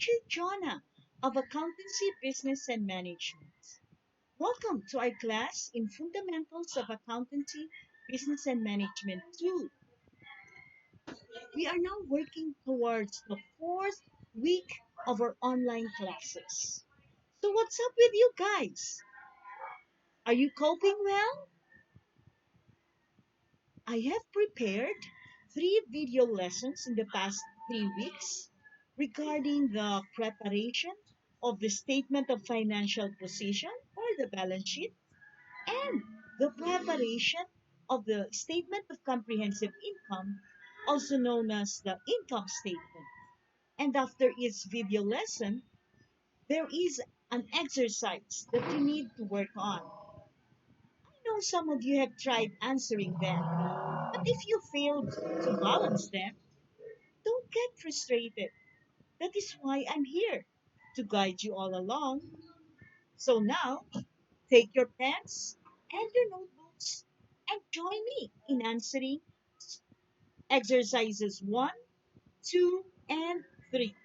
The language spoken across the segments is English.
teacher Jonah of Accountancy, Business and Management. Welcome to our class in Fundamentals of Accountancy, Business and Management 2. We are now working towards the fourth week of our online classes. So, what's up with you guys? Are you coping well? I have prepared three video lessons in the past 3 weeks regarding the preparation of the statement of financial position or the balance sheet and the preparation of the statement of comprehensive income, also known as the income statement. And after each video lesson, there is an exercise that you need to work on. I know some of you have tried answering them, but if you failed to balance them, don't get frustrated. That is why I'm here to guide you all along. So now, take your pens and your notebooks and join me in answering exercises 1, 2, and 3.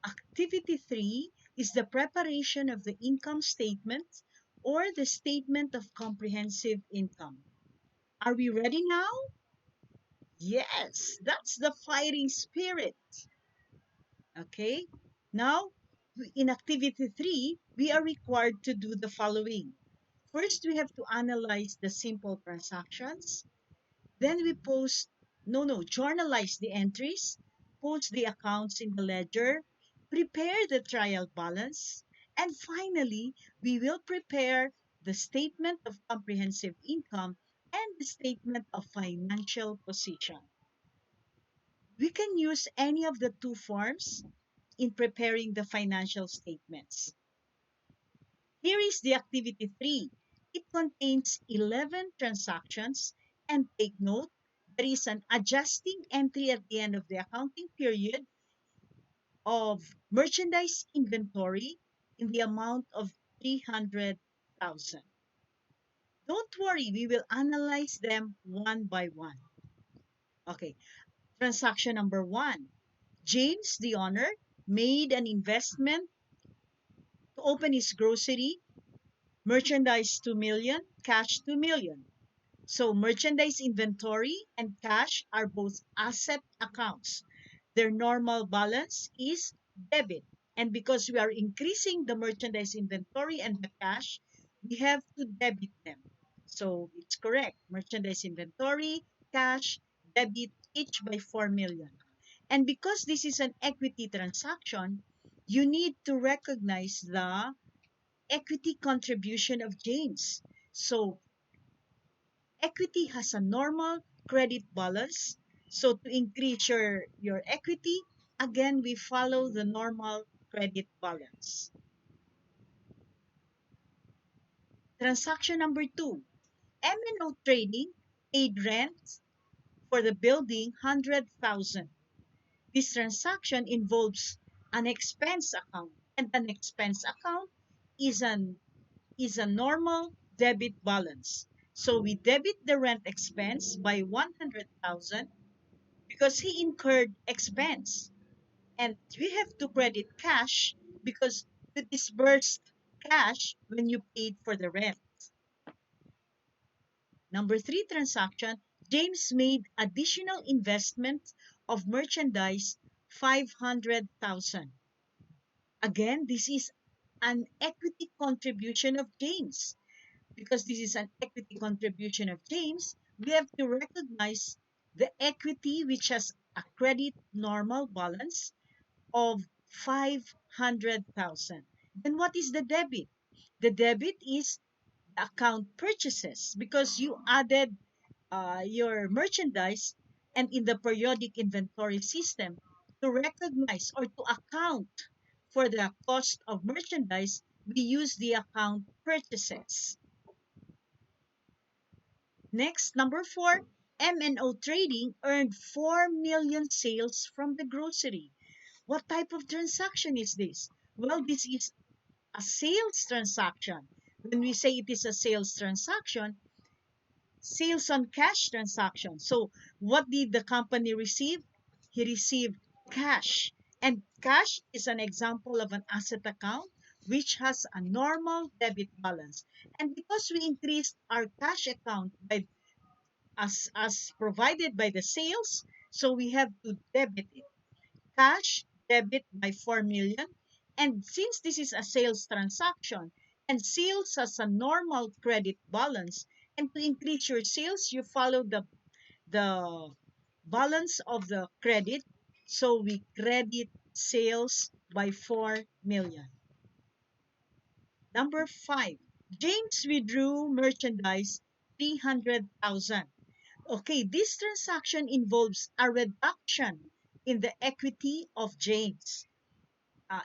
Activity 3 is the preparation of the income statement or the statement of comprehensive income. Are we ready now? Yes, that's the fighting spirit. Okay, now in activity 3, we are required to do the following. First, we have to analyze the simple transactions. Then we journalize the entries, post the accounts in the ledger, prepare the trial balance, and finally, we will prepare the statement of comprehensive income and the statement of financial position. We can use any of the two forms in preparing the financial statements. Here is the activity 3. It contains 11 transactions, and take note, there is an adjusting entry at the end of the accounting period of merchandise inventory in the amount of 300,000. Don't worry, we will analyze them one by one. Okay, transaction number 1. James, the owner, made an investment to open his grocery. Merchandise 2 million, cash 2 million. So merchandise inventory and cash are both asset accounts. Their normal balance is debit. And because we are increasing the merchandise inventory and the cash, we have to debit them. So it's correct. Merchandise inventory, cash, debit each by 4 million. And because this is an equity transaction, you need to recognize the equity contribution of James. So equity has a normal credit balance. So to increase your equity, again, we follow the normal credit balance. Transaction number 2. M&O Trading paid rent for the building 100,000. This transaction involves an expense account, and an expense account is a normal debit balance. So we debit the rent expense by 100,000 because he incurred expense. And we have to credit cash because you disbursed cash when you paid for the rent. Number 3 transaction, James made additional investment of merchandise 500,000. Again, this is an equity contribution of James. Because this is an equity contribution of James, we have to recognize the equity which has a credit normal balance of 500,000. Then what is the debit? The debit is the account purchases because you added your merchandise, and in the periodic inventory system, to recognize or to account for the cost of merchandise, we use the account purchases. Next, number 4, M&O Trading earned 4 million sales from the grocery. What type of transaction is this? Well, this is a sales transaction. When we say it is a sales transaction, Sales on cash transaction. So what did the company receive? He received cash. And cash is an example of an asset account which has a normal debit balance. And because we increased our cash account by as provided by the sales, so we have to debit it. Cash debit by 4 million. And since this is a sales transaction and sales has a normal credit balance, and to increase your sales, you follow the balance of the credit. So we credit sales by 4 million. Number 5, James withdrew merchandise 300,000. Okay, this transaction involves a reduction in the equity of James.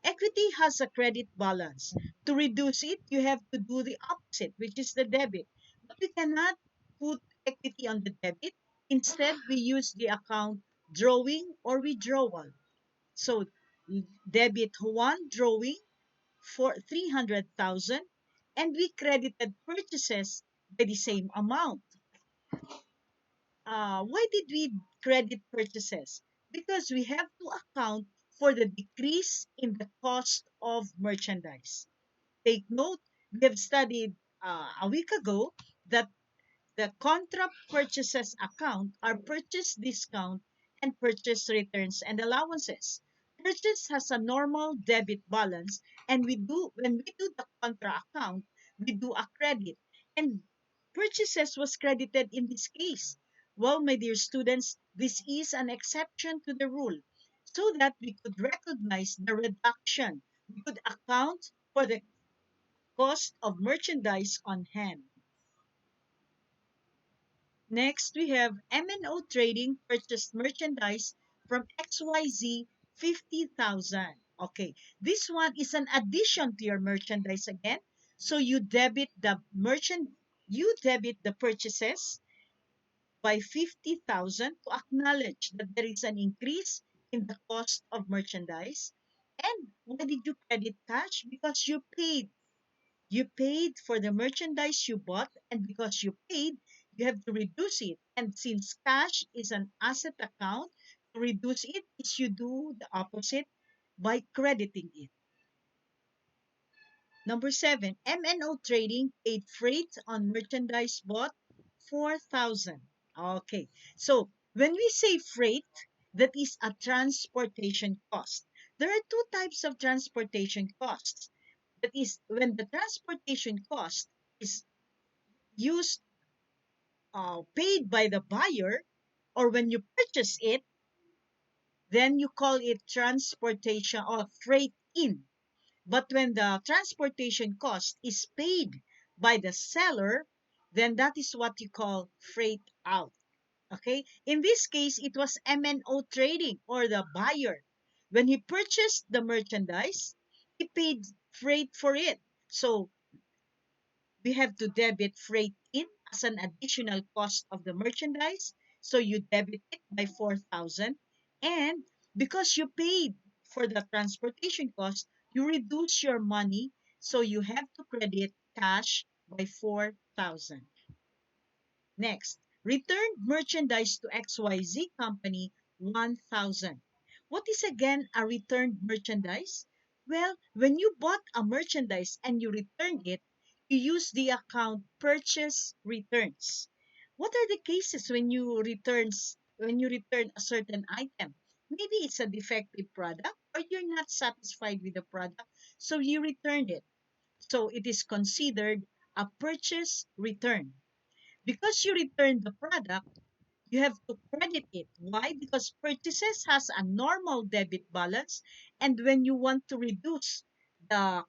Equity has a credit balance. To reduce it, you have to do the opposite, which is the debit. But we cannot put equity on the debit. Instead, we use the account drawing or withdrawal. So, debit 1 drawing for 300,000, and we credited purchases by the same amount. Why did we credit purchases? Because we have to account for the decrease in the cost of merchandise. Take note, we have studied a week ago that the contra purchases account are purchase discount and purchase returns and allowances. Purchase has a normal debit balance, and when we do the contra account, we do a credit. And purchases was credited in this case. Well, my dear students, this is an exception to the rule so that we could recognize the reduction. We could account for the cost of merchandise on hand. Next, we have M&O Trading purchased merchandise from XYZ 50,000. Okay, this one is an addition to your merchandise again. So you debit the purchases by 50,000 to acknowledge that there is an increase in the cost of merchandise. And why did you credit cash? Because you paid for the merchandise you bought, and because you paid, you have to reduce it. And since cash is an asset account, to reduce it is you do the opposite by crediting it. Number 7, M&O Trading paid freight on merchandise bought 4,000. Okay, so when we say freight, that is a transportation cost. There are two types of transportation costs. That is when the transportation cost is used paid by the buyer, or when you purchase it, then you call it transportation or freight in. But when the transportation cost is paid by the seller, then that is what you call freight out. Okay, in this case it was M&O Trading or the buyer. When he purchased the merchandise, he paid freight for it. So we have to debit freight in as an additional cost of the merchandise. So you debit it by 4,000. And because you paid for the transportation cost, you reduce your money. So you have to credit cash by 4,000. Next, returned merchandise to XYZ company 1,000. What is again a returned merchandise? Well, when you bought a merchandise and you returned it, you use the account purchase returns. What are the cases when you return a certain item? Maybe it's a defective product or you're not satisfied with the product, so you returned it. So it is considered a purchase return. Because you return the product, you have to credit it. Why? Because purchases has a normal debit balance, and when you want to reduce the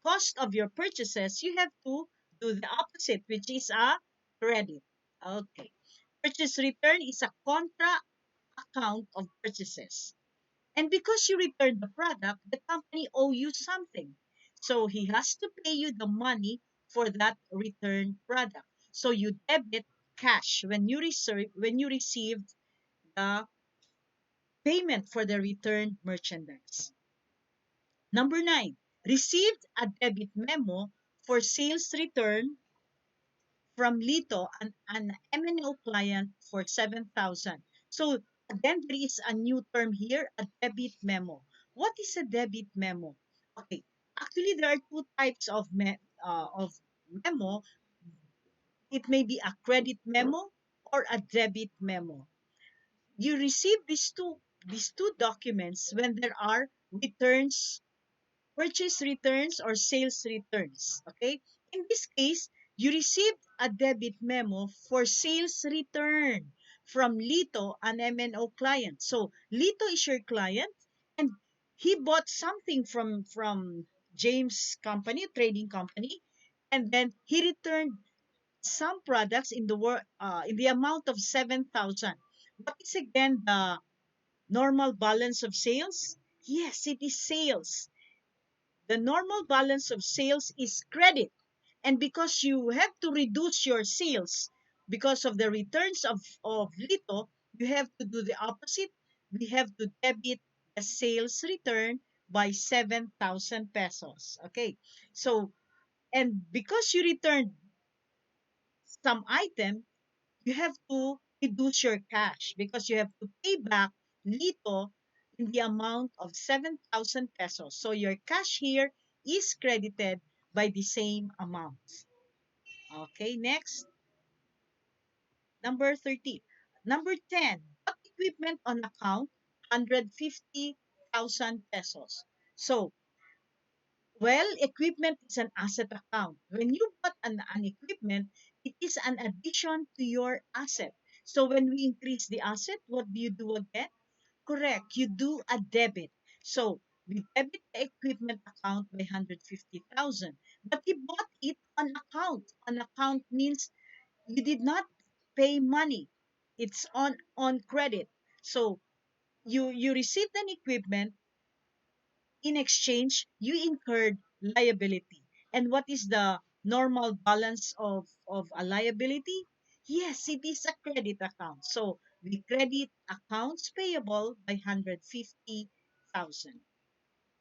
cost of your purchases, you have to do the opposite, which is a credit. Okay. Purchase return is a contra account of purchases. And because you returned the product, the company owe you something. So he has to pay you the money for that returned product. So you debit cash when you received the payment for the returned merchandise. Number 9, received a debit memo for sales return from Lito, an MNO client for 7,000. So again, there is a new term here, a debit memo. What is a debit memo? Okay, actually there are two types of memo. It may be a credit memo or a debit memo. You receive these two documents when there are returns, purchase returns or sales returns. Okay? In this case, you received a debit memo for sales return from Lito, an MNO client. So Lito is your client, and he bought something from James company, trading company, and then he returned some products in the amount of 7,000. What is again the normal balance of sales? Yes, it is sales. The normal balance of sales is credit. And because you have to reduce your sales because of the returns of Lito, you have to do the opposite. We have to debit the sales return by 7,000 pesos. Okay. So, and because you returned some item, you have to reduce your cash because you have to pay back Lito in the amount of 7,000 pesos. So your cash here is credited by the same amount. Okay, next, number 13. Number 10, what equipment on account? 150,000 pesos. So, well, equipment is an asset account. When you bought an equipment, it is an addition to your asset. So when we increase the asset, what do you do again? Correct. You do a debit. So we debit the equipment account by 150,000. But he bought it on account. On account means you did not pay money. It's on credit. So you received an equipment, in exchange, you incurred liability. And what is the normal balance of a liability? Yes, it is a credit account. So we credit accounts payable by 150,000.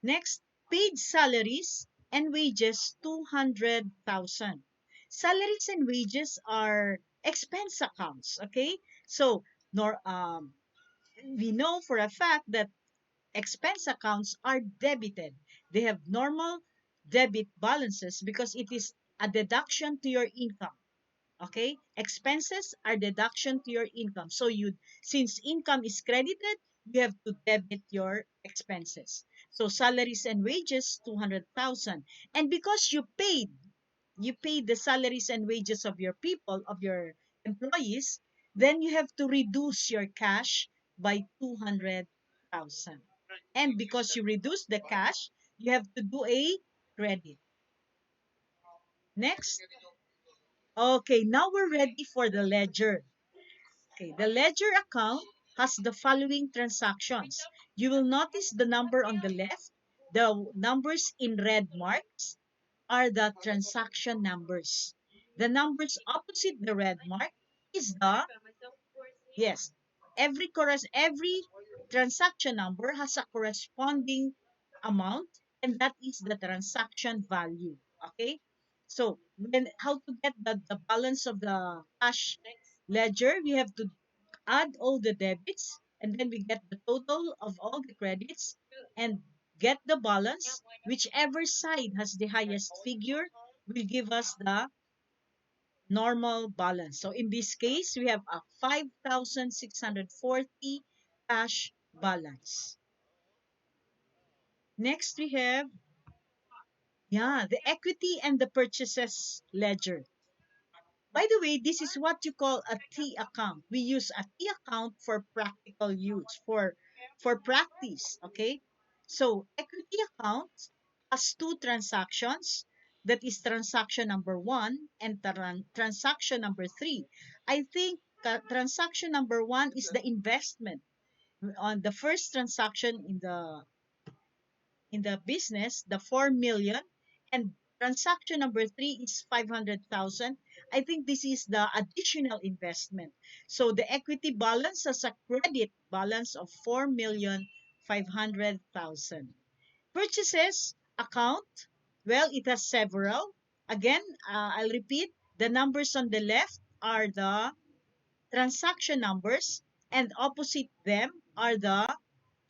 Next, paid salaries and wages 200,000. Salaries and wages are expense accounts, okay? So nor we know for a fact that expense accounts are debited. They have normal debit balances because it is a deduction to your income. Okay? Expenses are deduction to your income. So since income is credited, you have to debit your expenses. So salaries and wages 200,000. And because you paid the salaries and wages of your people, of your employees, then you have to reduce your cash by 200,000. And because you reduce the cash, you have to do a credit. Next. Okay, now we're ready for the ledger. Okay, the ledger account has the following transactions. You will notice the number on the left. The numbers in red marks are the transaction numbers. The numbers opposite the red mark is the, yes, every transaction number has a corresponding amount, and that is the transaction value. Okay? So when how to get the balance of the cash ledger, we have to add all the debits, and then we get the total of all the credits and get the balance. Whichever side has the highest figure will give us the normal balance. So in this case, we have a 5,640 cash balance. Next, we have, yeah, the equity and the purchases ledger. By the way, this is what you call a T account. We use a T account for practical use, for practice, okay? So, equity account has two transactions. That is transaction number 1 and transaction number 3. I think transaction number 1 is the investment. On the first transaction in the business, the 4 million, and transaction number 3 is 500,000. I think this is the additional investment. So the equity balance has a credit balance of 4,500,000. Purchases account, well, it has several. Again, I'll repeat, The numbers on the left are the transaction numbers, and opposite them are the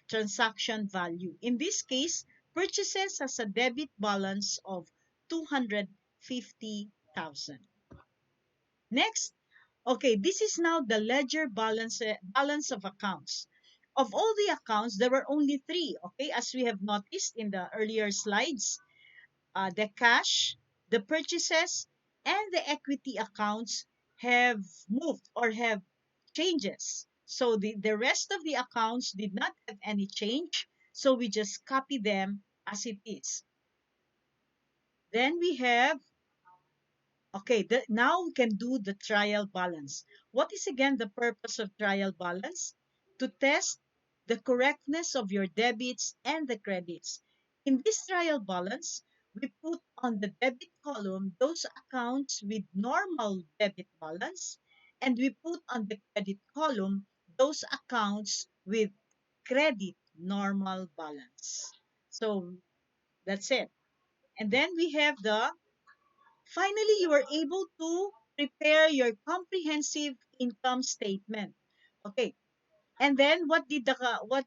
transaction value. In this case, purchases has a debit balance of 250,000. Next, okay, this is now the ledger balance of accounts. Of all the accounts, there were only three, okay, as we have noticed in the earlier slides. The cash, the purchases, and the equity accounts have moved or have changes. So the rest of the accounts did not have any change. So we just copy them as it is. Then we have, okay, now we can do the trial balance. What is again the purpose of trial balance? To test the correctness of your debits and the credits. In this trial balance, we put on the debit column those accounts with normal debit balance, and we put on the credit column those accounts with credit normal balance. So that's it. And then we have the finally, you are able to prepare your comprehensive income statement. Okay. And then what did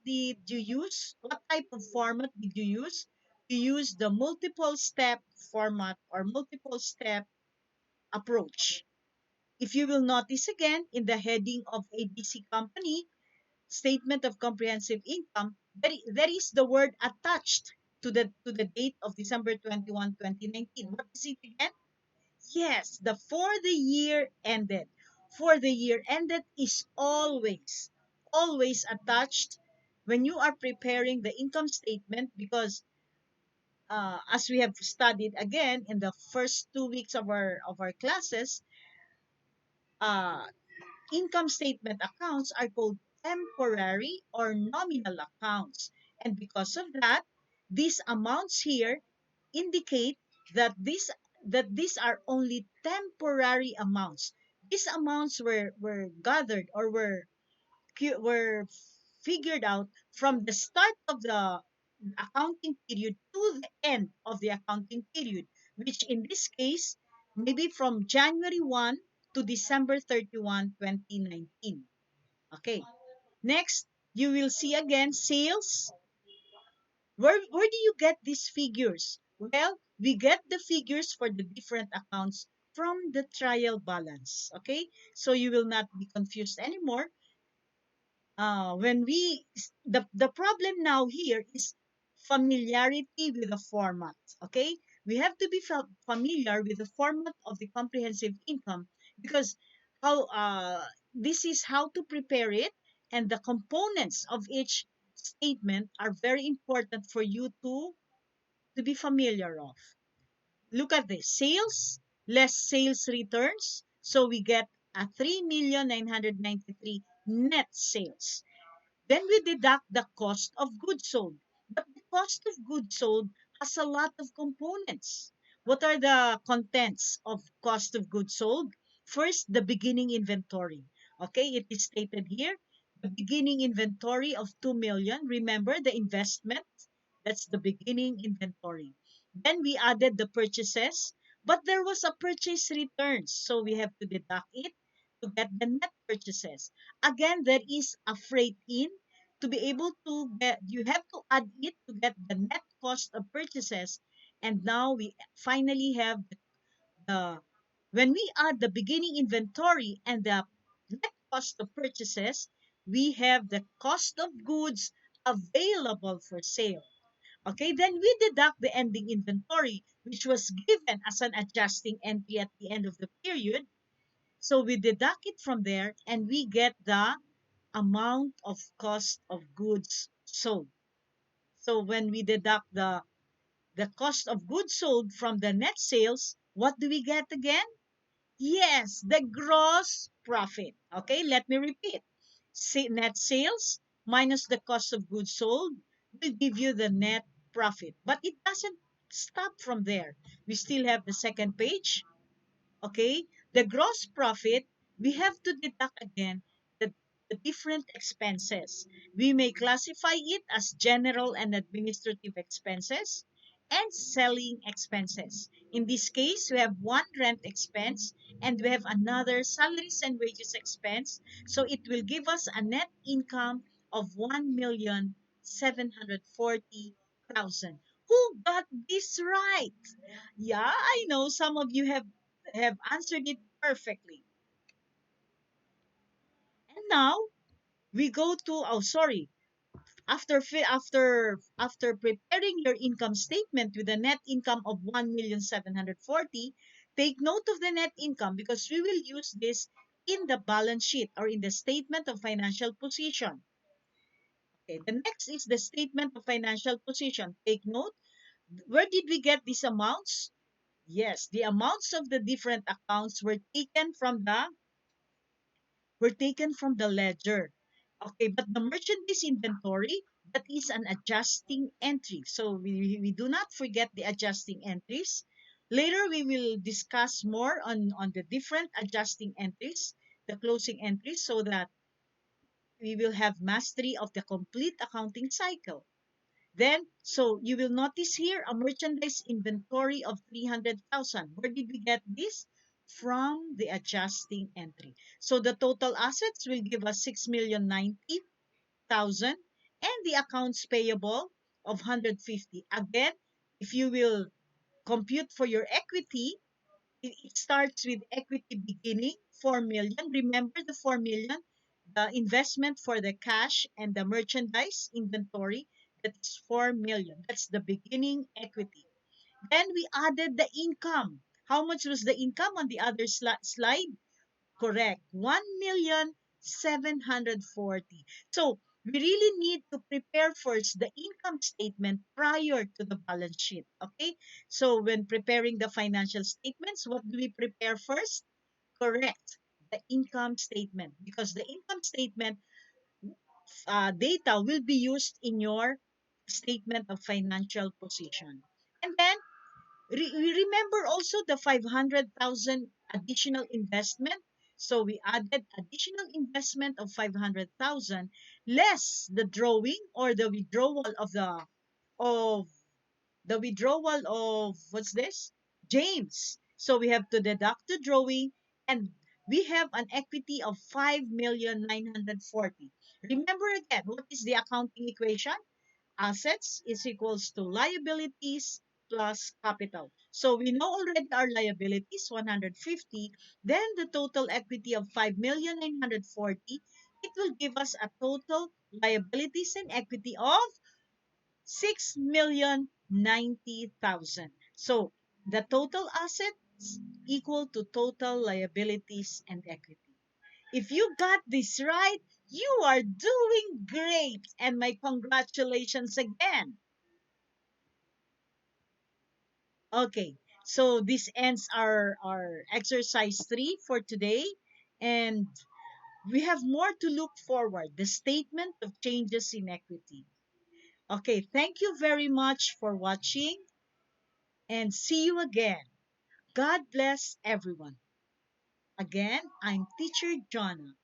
you use? What type of format did you use? You use the multiple step format or multiple step approach. If you will notice again in the heading of ABC Company, Statement of Comprehensive Income, there is the word attached to the date of December 21, 2019. What is it again? Yes, the for the year ended. For the year ended is always attached when you are preparing the income statement because as we have studied again in the first 2 weeks of our classes, uh, income statement accounts are called temporary or nominal accounts. And because of that, these amounts here indicate that these are only temporary amounts. These amounts were gathered or were figured out from the start of the accounting period to the end of the accounting period, which in this case maybe from January 1 to December 31, 2019. Okay. Next, you will see again sales. Where do you get these figures? Well, we get the figures for the different accounts from the trial balance. Okay, so you will not be confused anymore. When we the problem now here is familiarity with the format. Okay, we have to be familiar with the format of the comprehensive income because how this is how to prepare it, and the components of each statement are very important for you to be familiar of. Look at this: sales less sales returns, so we get a 3,993 net sales. Then we deduct the cost of goods sold. But the cost of goods sold has a lot of components. What are the contents of cost of goods sold? First, the beginning inventory. Okay, it is stated here. The beginning inventory of 2 million. Remember the investment? That's the beginning inventory. Then we added the purchases, but there was a purchase returns. So we have to deduct it to get the net purchases. Again, there is a freight in to be able to get, you have to add it to get the net cost of purchases. And now we finally have the when we add the beginning inventory and the net cost of purchases, we have the cost of goods available for sale. Okay, then we deduct the ending inventory, which was given as an adjusting entry at the end of the period. So we deduct it from there and we get the amount of cost of goods sold. So when we deduct the cost of goods sold from the net sales, what do we get again? Yes, the gross profit. Okay, let me repeat. Net sales minus the cost of goods sold will give you the net profit. But it doesn't stop from there. We still have the second page. Okay, the gross profit, we have to deduct again the different expenses. We may classify it as general and administrative expenses, and selling expenses. In this case, we have one rent expense and we have another salaries and wages expense. So it will give us a net income of 1,740,000. Who got this right? Yeah, I know some of you have answered it perfectly. And now we go to, oh sorry, after preparing your income statement with a net income of 1,740,000, take note of the net income because we will use this in the balance sheet or in the statement of financial position. Okay, the next is the statement of financial position. Take note, where did we get these amounts? Yes, the amounts of the different accounts were taken from the ledger. Okay, but the merchandise inventory, that is an adjusting entry. So we do not forget the adjusting entries. Later, we will discuss more on the different adjusting entries, the closing entries, so that we will have mastery of the complete accounting cycle. Then, so you will notice here a merchandise inventory of 300,000. Where did we get this? From the adjusting entry. So the total assets will give us 6,090,000 and the accounts payable of 150. Again, if you will compute for your equity, it starts with equity beginning 4 million. Remember the 4 million, the investment for the cash and the merchandise inventory, that's 4 million. That's the beginning equity. Then we added the income. How much was the income on the other slide? Correct. 1,740,000. So we really need to prepare first the income statement prior to the balance sheet. Okay. So when preparing the financial statements, what do we prepare first? Correct. The income statement. Because the income statement data will be used in your statement of financial position. And then remember also the 500,000 additional investment. So we added additional investment of 500,000 less the drawing or of the withdrawal of what's this? James. So we have to deduct the drawing and we have an equity of 5,940,000. Remember again, what is the accounting equation? Assets is equals to liabilities plus capital. So we know already our liabilities 150, then the total equity of 5,940,000, it will give us a total liabilities and equity of 6,090,000. So the total assets equal to total liabilities and equity. If you got this right, you are doing great and my congratulations again. Okay, so this ends our exercise 3 for today, and we have more to look forward, the statement of changes in equity. Okay, thank you very much for watching and see you again. God bless everyone. Again, I'm Teacher Jonna.